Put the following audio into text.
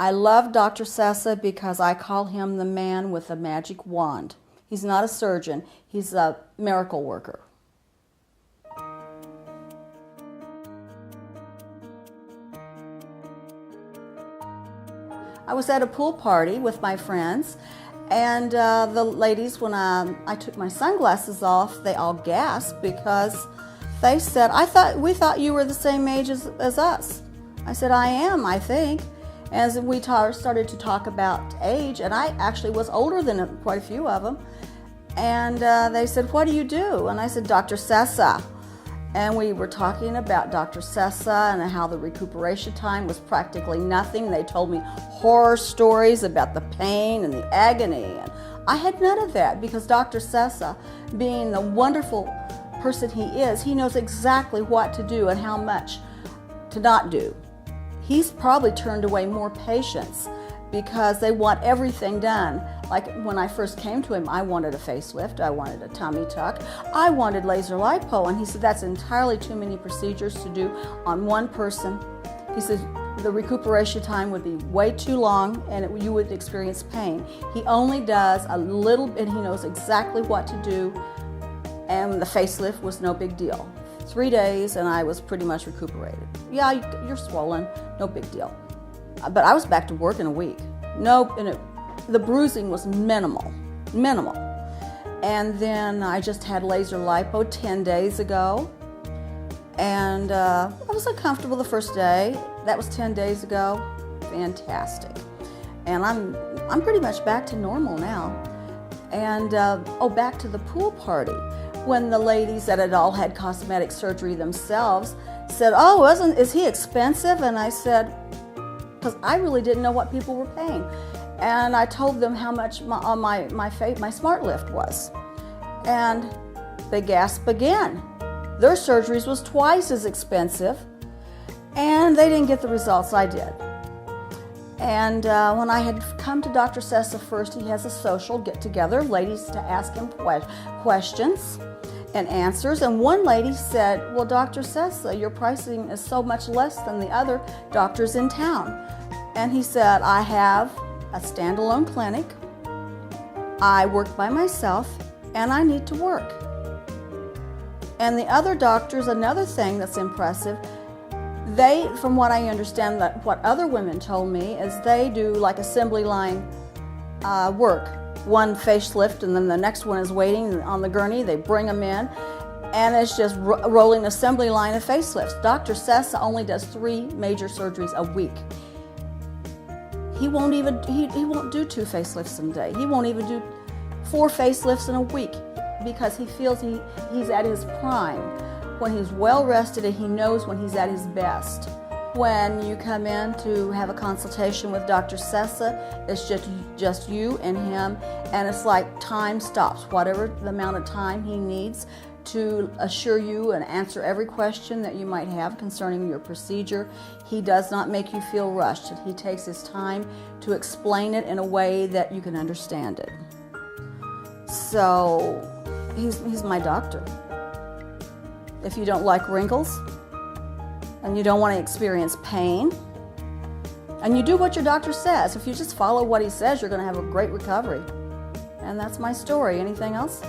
I love Dr. Sessa because I call him the man with a magic wand. He's not a surgeon, he's a miracle worker. I was at a pool party with my friends, and the ladies, when I took my sunglasses off, they all gasped because they said, we thought you were the same age as us. I said, I am, I think. As we started to talk about age, and I actually was older than quite a few of them, and they said, what do you do? And I said, Dr. Sessa. And we were talking about Dr. Sessa and how the recuperation time was practically nothing. They told me horror stories about the pain and the agony. And I had none of that because Dr. Sessa, being the wonderful person he is, he knows exactly what to do and how much to not do. He's probably turned away more patients because they want everything done. Like when I first came to him, I wanted a facelift, I wanted a tummy tuck, I wanted laser lipo, and he said that's entirely too many procedures to do on one person. He said the recuperation time would be way too long and you would experience pain. He only does a little, and he knows exactly what to do, and the facelift was no big deal. 3 days and I was pretty much recuperated. Yeah, you're swollen, no big deal. But I was back to work in a week. The bruising was minimal. And then I just had laser lipo 10 days ago. And I was uncomfortable the first day. That was 10 days ago. Fantastic. And I'm pretty much back to normal now. And back to the pool party. When the ladies that had all had cosmetic surgery themselves said, is he expensive? And I said, because I really didn't know what people were paying. And I told them how much my SmartLift was. And they gasped again. Their surgeries was twice as expensive, and they didn't get the results I did. And when I had come to Dr. Sessa first, he has a social get-together of ladies to ask him questions and answers. And one lady said, well, Dr. Sessa, your pricing is so much less than the other doctors in town. And he said, I have a standalone clinic, I work by myself, and I need to work. And the other doctors, another thing that's impressive, they, from what I understand, that what other women told me, is they do like assembly line work. One facelift and then the next one is waiting on the gurney, they bring them in, and it's just rolling assembly line of facelifts. Dr. Sessa only does 3 major surgeries a week. He won't do 2 facelifts in a day. He won't even do 4 facelifts in a week because he feels he's at his prime. When he's well rested and he knows when he's at his best. When you come in to have a consultation with Dr. Sessa, it's just you and him, and it's like time stops, whatever the amount of time he needs to assure you and answer every question that you might have concerning your procedure. He does not make you feel rushed. He takes his time to explain it in a way that you can understand it. So he's my doctor. If you don't like wrinkles and you don't want to experience pain, and you do what your doctor says, if you just follow what he says, you're going to have a great recovery. And that's my story. Anything else?